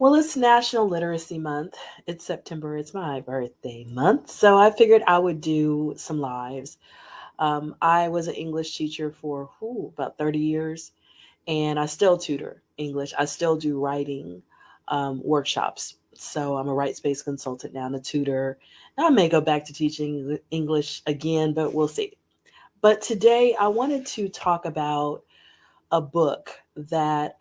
Well, it's National Literacy Month. It's September. It's my birthday month. So I figured I would do some lives. I was an English teacher for about 30 years, and I still tutor English. I still do writing workshops. So I'm a right space consultant now and a tutor. Now I may go back to teaching English again, but we'll see. But today I wanted to talk about a book that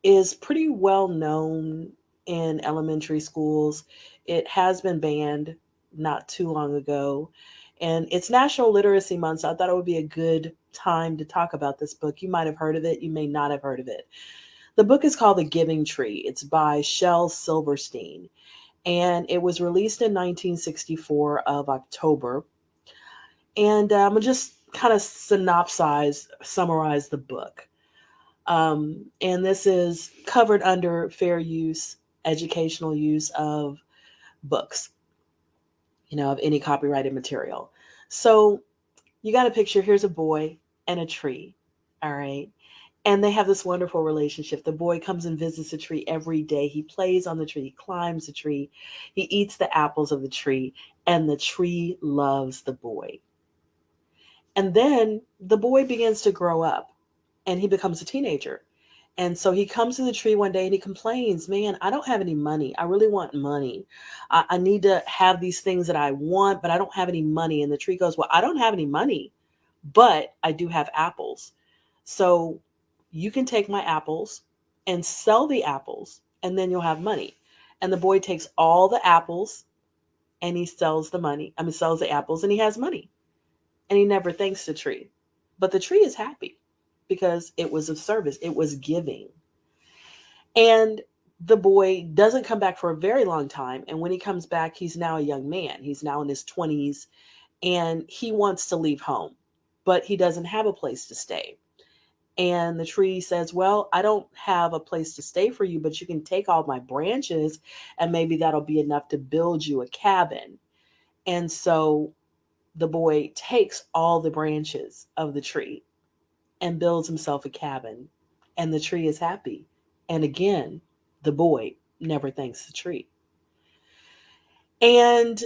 is pretty well known in elementary schools. It has been banned not too long ago. And it's National Literacy Month, so I thought it would be a good time to talk about this book. You might have heard of it, you may not have heard of it. The book is called The Giving Tree. It's by Shel Silverstein, and it was released in 1964 of October. And I'm going to just kind of summarize the book. And this is covered under fair use, educational use of books, of any copyrighted material. So you got a picture. Here's a boy and a tree. All right. And they have this wonderful relationship. The boy comes and visits the tree every day. He plays on the tree, he climbs the tree, he eats the apples of the tree, and the tree loves the boy. And then the boy begins to grow up and he becomes a teenager. And so he comes to the tree one day and he complains, man, I don't have any money. I really want money. I need to have these things that I want, but I don't have any money. And the tree goes, well, I don't have any money, but I do have apples. So you can take my apples and sell the apples, and then you'll have money. And the boy takes all the apples and he sells the apples and he has money. And he never thanks the tree. But the tree is happy because it was of service, it was giving. And the boy doesn't come back for a very long time. And when he comes back, he's now a young man. He's now in his 20s and he wants to leave home, but he doesn't have a place to stay. And the tree says, well, I don't have a place to stay for you, but you can take all my branches and maybe that'll be enough to build you a cabin. And so the boy takes all the branches of the tree and builds himself a cabin, and the tree is happy. And again, the boy never thanks the tree. And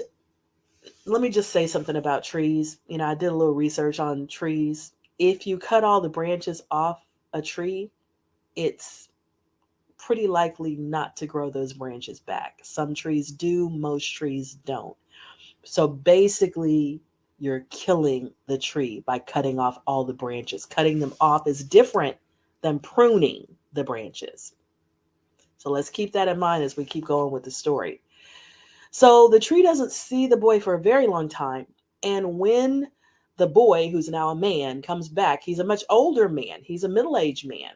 let me just say something about trees. I did a little research on trees. If you cut all the branches off a tree, it's pretty likely not to grow those branches back. Some trees do, most trees don't. So basically, you're killing the tree by cutting off all the branches. Cutting them off is different than pruning the branches. So let's keep that in mind as we keep going with the story. So the tree doesn't see the boy for a very long time. And when the boy, who's now a man, comes back, he's a much older man. He's a middle aged man.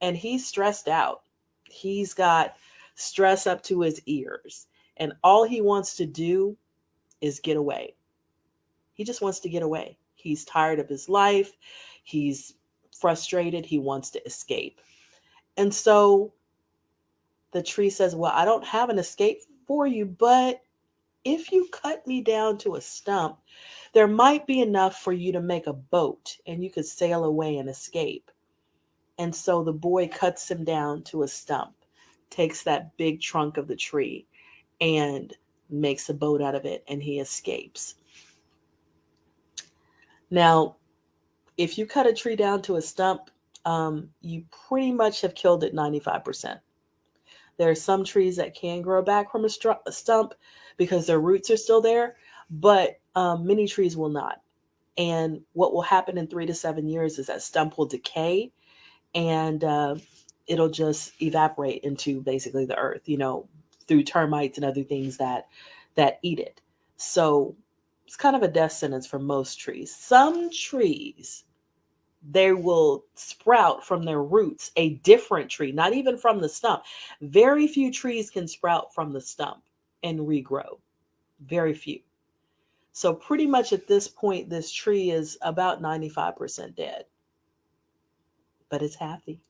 And he's stressed out. He's got stress up to his ears. And all he wants to do is get away. He just wants to get away. He's tired of his life. He's frustrated. He wants to escape. And so the tree says, well, I don't have an escape for you, but if you cut me down to a stump, there might be enough for you to make a boat and you could sail away and escape. And so the boy cuts him down to a stump, takes that big trunk of the tree, and makes a boat out of it, and he escapes. Now, if you cut a tree down to a stump, you pretty much have killed it 95%. There are some trees that can grow back from a stump because their roots are still there, but many trees will not. And what will happen in 3 to 7 years is that stump will decay and it'll just evaporate into basically the earth, through termites and other things that eat it. So it's kind of a death sentence for most trees. Some trees, they will sprout from their roots a different tree, not even from the stump. Very few trees can sprout from the stump and regrow. Very few. So pretty much at this point, this tree is about 95% dead, but it's happy.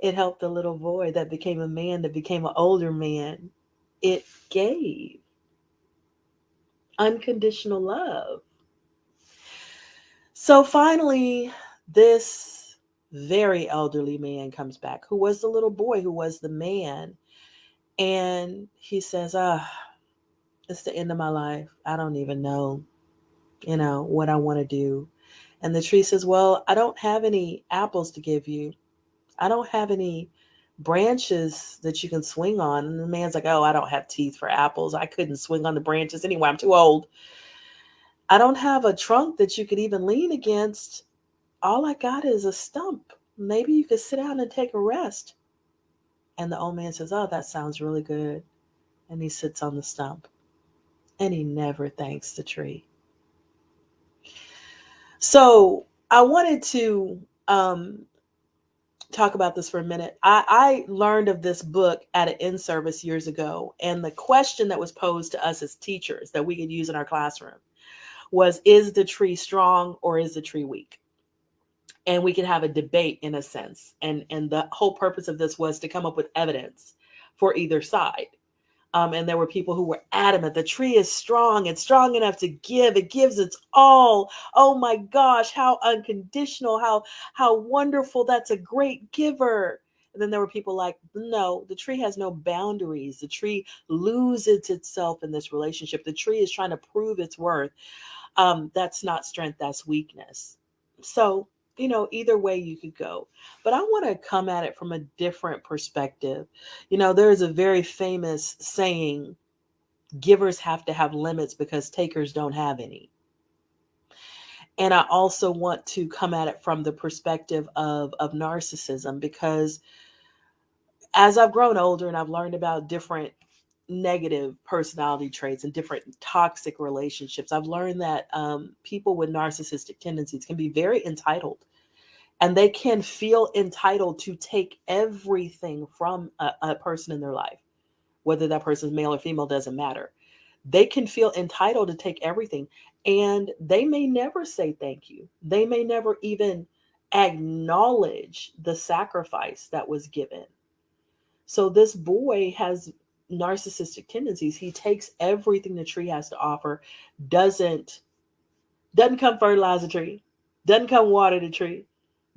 It helped a little boy that became a man, that became an older man. It gave unconditional love. So finally, this Very elderly man comes back, who was the little boy, who was the man. And he says, it's the end of my life. I don't even know, what I want to do. And the tree says, well, I don't have any apples to give you. I don't have any branches that you can swing on. And the man's like, oh, I don't have teeth for apples. I couldn't swing on the branches anyway. I'm too old. I don't have a trunk that you could even lean against. All I got is a stump. Maybe you could sit down and take a rest. And the old man says, oh, that sounds really good. And he sits on the stump and he never thanks the tree. So I wanted to talk about this for a minute. I learned of this book at an in service years ago. And the question that was posed to us as teachers that we could use in our classroom was, is the tree strong or is the tree weak? And we could have a debate in a sense. And the whole purpose of this was to come up with evidence for either side. And there were people who were adamant the tree is strong. It's strong enough to give. It gives its all. Oh my gosh, how unconditional, how wonderful. That's a great giver. And then there were people like, no, the tree has no boundaries. The tree loses itself in this relationship. The tree is trying to prove its worth. That's not strength, that's weakness. So, either way you could go. But I want to come at it from a different perspective. There is a very famous saying, givers have to have limits because takers don't have any. And I also want to come at it from the perspective of narcissism, because as I've grown older and I've learned about different negative personality traits and different toxic relationships, I've learned that people with narcissistic tendencies can be very entitled, and they can feel entitled to take everything from a person in their life, whether that person is male or female, doesn't matter. They can feel entitled to take everything, and they may never say thank you. They may never even acknowledge the sacrifice that was given. So this boy has narcissistic tendencies. He takes everything the tree has to offer, doesn't doesn't come fertilize the tree, doesn't come water the tree,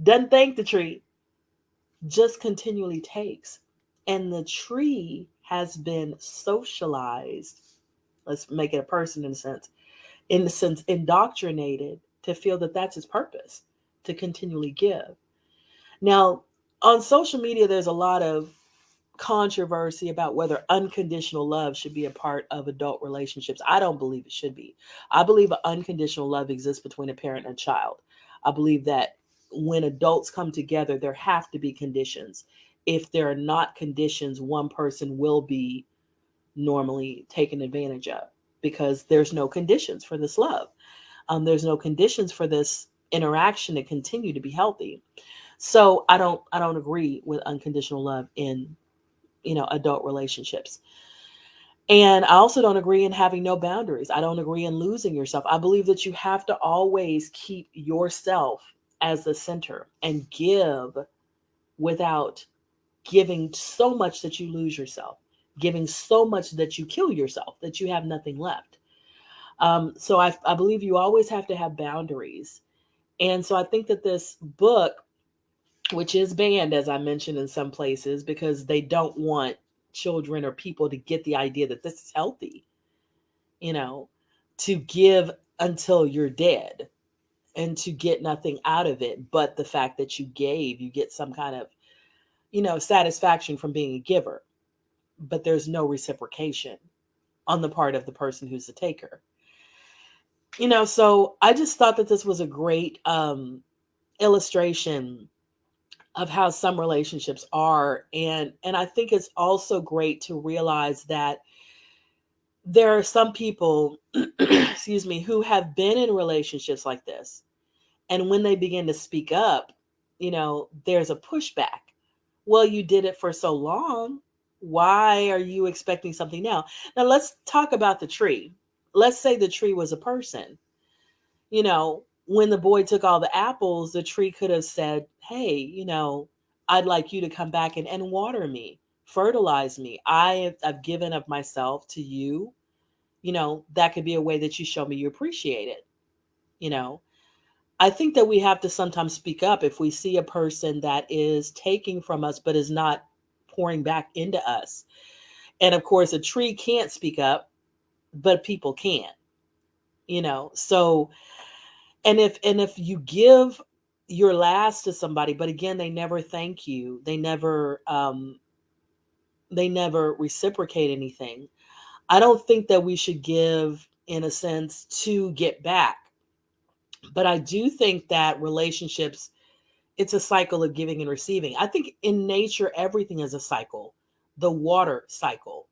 doesn't thank the tree, just continually takes. And the tree has been socialized. Let's make it a person in the sense indoctrinated to feel that that's his purpose, to continually give. Now, on social media, there's a lot of controversy about whether unconditional love should be a part of adult relationships. I don't believe it should be. I believe unconditional love exists between a parent and a child. I believe that when adults come together, there have to be conditions. If there are not conditions, one person will be normally taken advantage of, because there's no conditions for this love. There's no conditions for this interaction to continue to be healthy. So I don't agree with unconditional love in adult relationships. And I also don't agree in having no boundaries. I don't agree in losing yourself. I believe that you have to always keep yourself as the center and give without giving so much that you lose yourself, giving so much that you kill yourself, that you have nothing left. So I believe you always have to have boundaries. And so I think that this book, which is banned, as I mentioned, in some places, because they don't want children or people to get the idea that this is healthy, you know, to give until you're dead and to get nothing out of it. But the fact that you gave, you get some kind of, satisfaction from being a giver, but there's no reciprocation on the part of the person who's the taker. So I just thought that this was a great illustration of how some relationships are, and I think it's also great to realize that there are some people excuse me, who have been in relationships like this, and when they begin to speak up, there's a pushback. Well, you did it for so long, why are you expecting something now? Now let's talk about the tree. Let's say the tree was a person. When the boy took all the apples, the tree could have said, hey, I'd like you to come back and water me, fertilize me. I've given of myself to you. That could be a way that you show me you appreciate it. You know, I think that we have to sometimes speak up if we see a person that is taking from us but is not pouring back into us. And of course, a tree can't speak up, but people can, So, and if you give your last to somebody, but again, they never thank you, they never reciprocate anything. I don't think that we should give in a sense to get back. But I do think that relationships, it's a cycle of giving and receiving. I think in nature, everything is a cycle. The water cycle,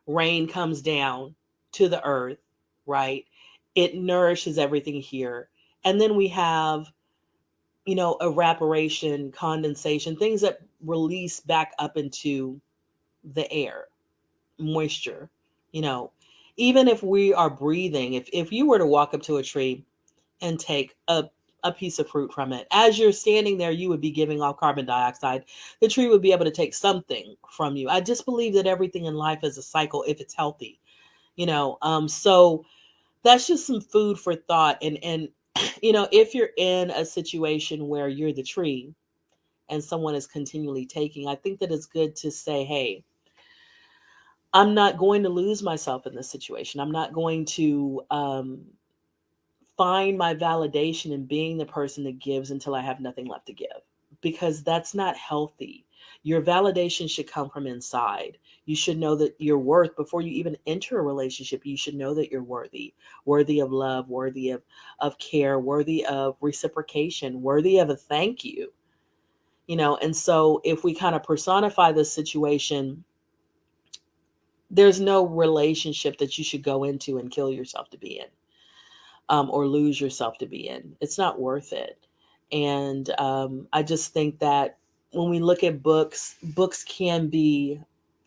rain comes down to the earth, right? It nourishes everything here. And then we have, evaporation, condensation, things that release back up into the air, moisture, you know. Even if we are breathing, if you were to walk up to a tree and take a piece of fruit from it. As you're standing there, you would be giving off carbon dioxide. The tree would be able to take something from you. I just believe that everything in life is a cycle if it's healthy, So that's just some food for thought. And if you're in a situation where you're the tree and someone is continually taking, I think that it's good to say, hey, I'm not going to lose myself in this situation. I'm not going to find my validation in being the person that gives until I have nothing left to give, because that's not healthy. Your validation should come from inside. You should know that you're worth before you even enter a relationship. You should know that you're worthy of love, worthy of care, worthy of reciprocation, worthy of a thank you. And so if we kind of personify this situation, there's no relationship that you should go into and kill yourself to be in, or lose yourself to be in. It's not worth it. And I just think that when we look at books can be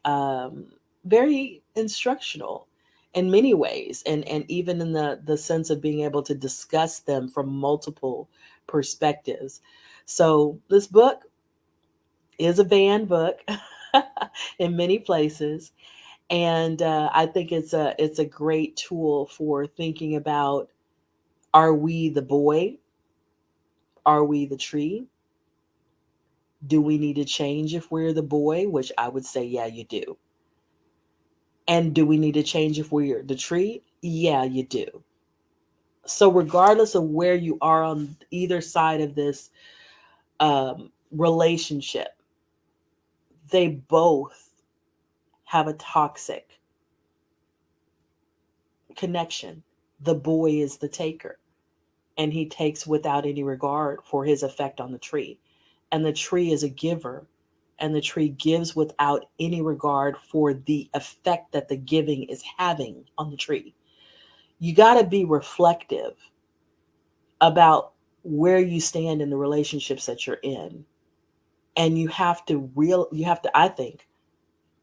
um, very instructional in many ways, and even in the sense of being able to discuss them from multiple perspectives. So this book is a banned book in many places, and I think it's a great tool for thinking about: are we the boy? Are we the tree? Do we need to change if we're the boy? Which I would say, yeah, you do. And do we need to change if we're the tree? Yeah, you do. So, regardless of where you are on either side of this relationship, they both have a toxic connection. The boy is the taker, and he takes without any regard for his effect on the tree. And the tree is a giver, and the tree gives without any regard for the effect that the giving is having on the tree. You got to be reflective about where you stand in the relationships that you're in. And you have to, I think,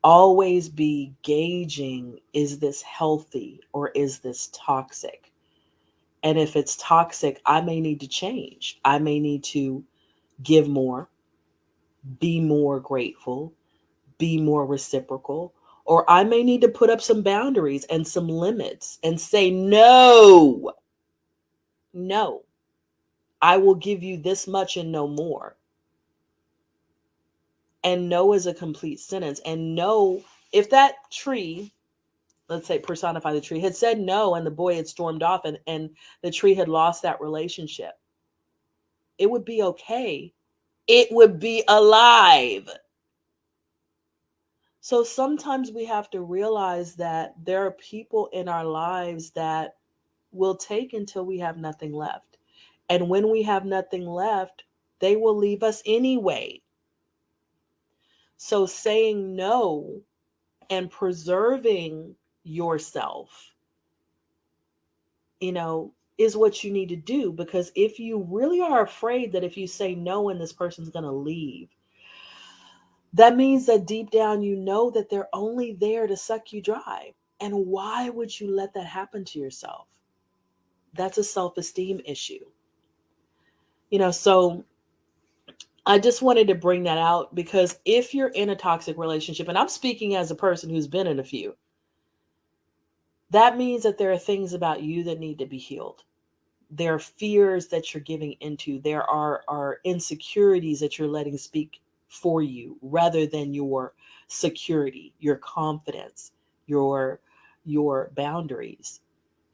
always be gauging, is this healthy or is this toxic? And if it's toxic, I may need to change. I may need to give more, be more grateful, be more reciprocal, or I may need to put up some boundaries and some limits and say, no, no, I will give you this much and no more. And no is a complete sentence. And no, if that tree, let's say personify the tree, had said no and the boy had stormed off, and the tree had lost that relationship, it would be okay. It would be alive. So sometimes we have to realize that there are people in our lives that will take until we have nothing left. And when we have nothing left, they will leave us anyway. So saying no and preserving yourself, is what you need to do. Because if you really are afraid that if you say no and this person's going to leave, that means that deep down you know that they're only there to suck you dry. And why would you let that happen to yourself? That's a self-esteem issue. So I just wanted to bring that out, because if you're in a toxic relationship, and I'm speaking as a person who's been in a few, that means that there are things about you that need to be healed. There are fears that you're giving into. There are insecurities that you're letting speak for you rather than your security, your confidence, your your boundaries.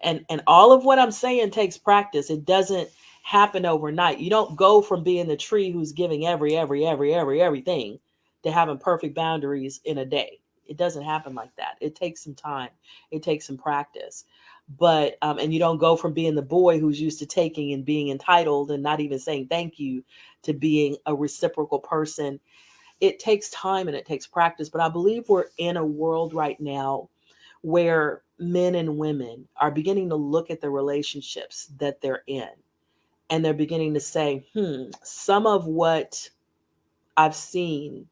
And all of what I'm saying takes practice. It doesn't happen overnight. You don't go from being the tree who's giving everything to having perfect boundaries in a day. It doesn't happen like that. It takes some time. It takes some practice. But and you don't go from being the boy who's used to taking and being entitled and not even saying thank you to being a reciprocal person. It takes time and it takes practice. But I believe we're in a world right now where men and women are beginning to look at the relationships that they're in, and they're beginning to say, some of what I've seen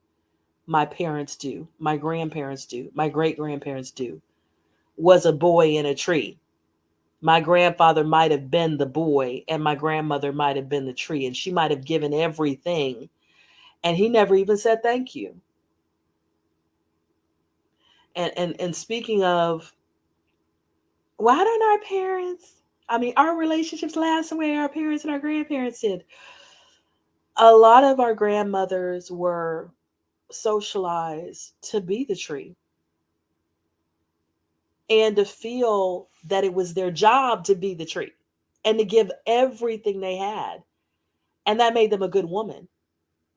my parents do, my grandparents do, my great grandparents do, was a boy in a tree. My grandfather might have been the boy, and my grandmother might have been the tree, and she might have given everything, and he never even said thank you. And speaking of, why don't our parents, I mean, our relationships last the way our parents and our grandparents did? A lot of our grandmothers were socialized to be the tree and to feel that it was their job to be the tree and to give everything they had. And that made them a good woman.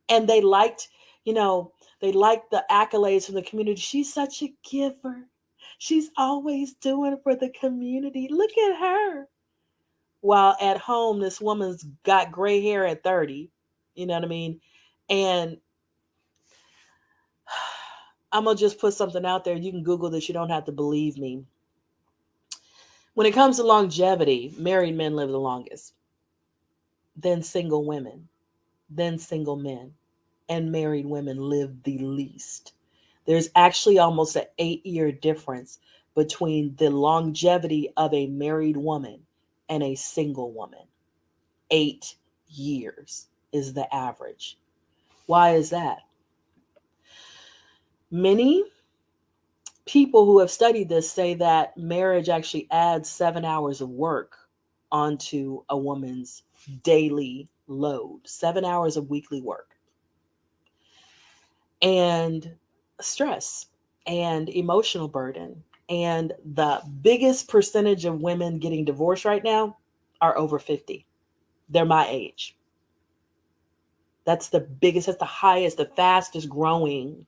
And they liked, you know, they liked the accolades from the community. She's such a giver. She's always doing for the community. Look at her. While at home, this woman's got gray hair at 30. You know what I mean? And I'm going to just put something out there. You can Google this. You don't have to believe me. When it comes to longevity, married men live the longest, then single women, then single men, and married women live the least. There's actually almost an 8 year difference between the longevity of a married woman and a single woman. 8 years is the average. Why is that? Many people who have studied this say that marriage actually adds 7 hours of work onto a woman's daily load, 7 hours of weekly work, and stress and emotional burden. And the biggest percentage of women getting divorced right now are over 50. They're my age. That's the biggest, that's the highest, the fastest growing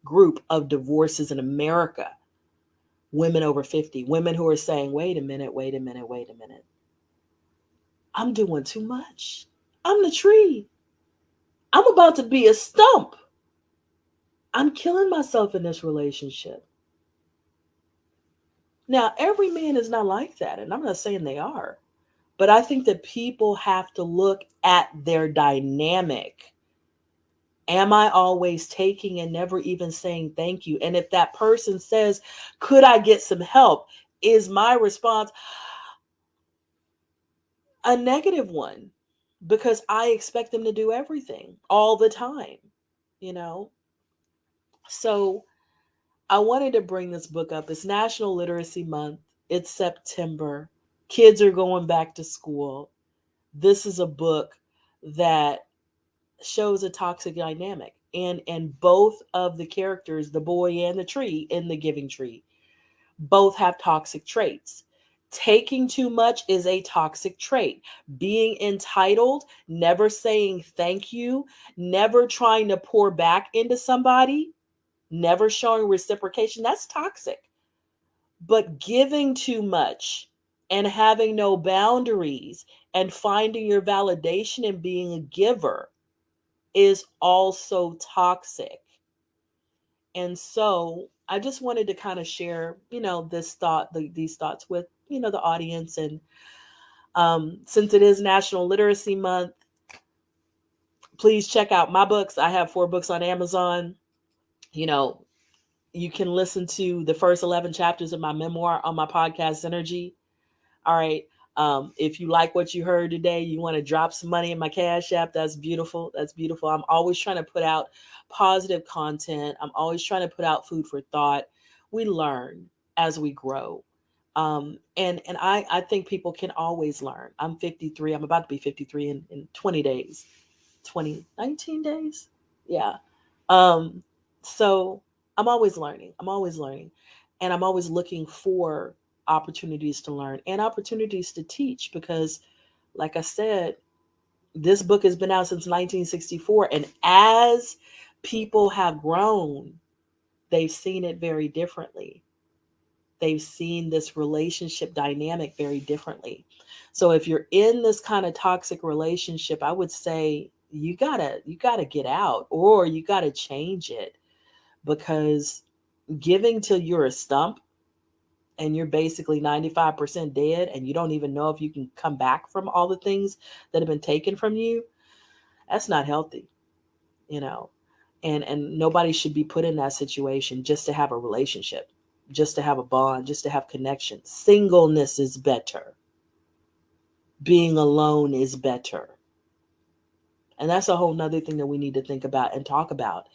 group of divorces in America. Women over 50, women who are saying, wait a minute, wait a minute, wait a minute. I'm doing too much. I'm the tree. I'm about to be a stump. I'm killing myself in this relationship. Now, every man is not like that, and I'm not saying they are, but I think that people have to look at their dynamic. Am I always taking and never even saying thank you? And if that person says, could I get some help? Is my response a negative one? Because I expect them to do everything all the time, you know? So I wanted to bring this book up. It's National Literacy Month. It's September. Kids are going back to school. This is a book that shows a toxic dynamic. And both of the characters, the boy and the tree in the giving tree, both have toxic traits. Taking too much is a toxic trait. Being entitled, never saying thank you, never trying to pour back into somebody, never showing reciprocation, that's toxic. But giving too much and having no boundaries and finding your validation in being a giver is also toxic. And so I just wanted to kind of share, this thought, these thoughts with, the audience. And since it is National Literacy Month, please check out my books. I have 4 books on Amazon. You know, you can listen to the first 11 chapters of my memoir on my podcast, Zennurgy. All right. If you like what you heard today, you want to drop some money in my Cash App, that's beautiful. That's beautiful. I'm always trying to put out positive content. I'm always trying to put out food for thought. We learn as we grow. And I think people can always learn. I'm 53. I'm about to be 53 in 20 days, 19 days. Yeah. Um, so I'm always learning. I'm always learning. And I'm always looking for opportunities to learn and opportunities to teach because, like I said, this book has been out since 1964. And as people have grown, they've seen it very differently. They've seen this relationship dynamic very differently. So if you're in this kind of toxic relationship, I would say you gotta get out, or you gotta change it, because giving till you're a stump and you're basically 95% dead and you don't even know if you can come back from all the things that have been taken from you, that's not healthy, you know. And nobody should be put in that situation just to have a relationship, just to have a bond, just to have connection. Singleness is better. Being alone is better. And that's a whole nother thing that we need to think about and talk about,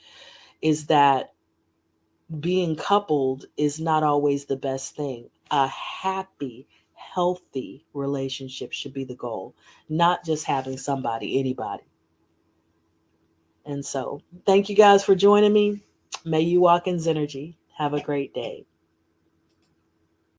is that being coupled is not always the best thing. A happy, healthy relationship should be the goal, not just having somebody, anybody. And so, thank you guys for joining me. May you walk in Zennurgy. Have a great day.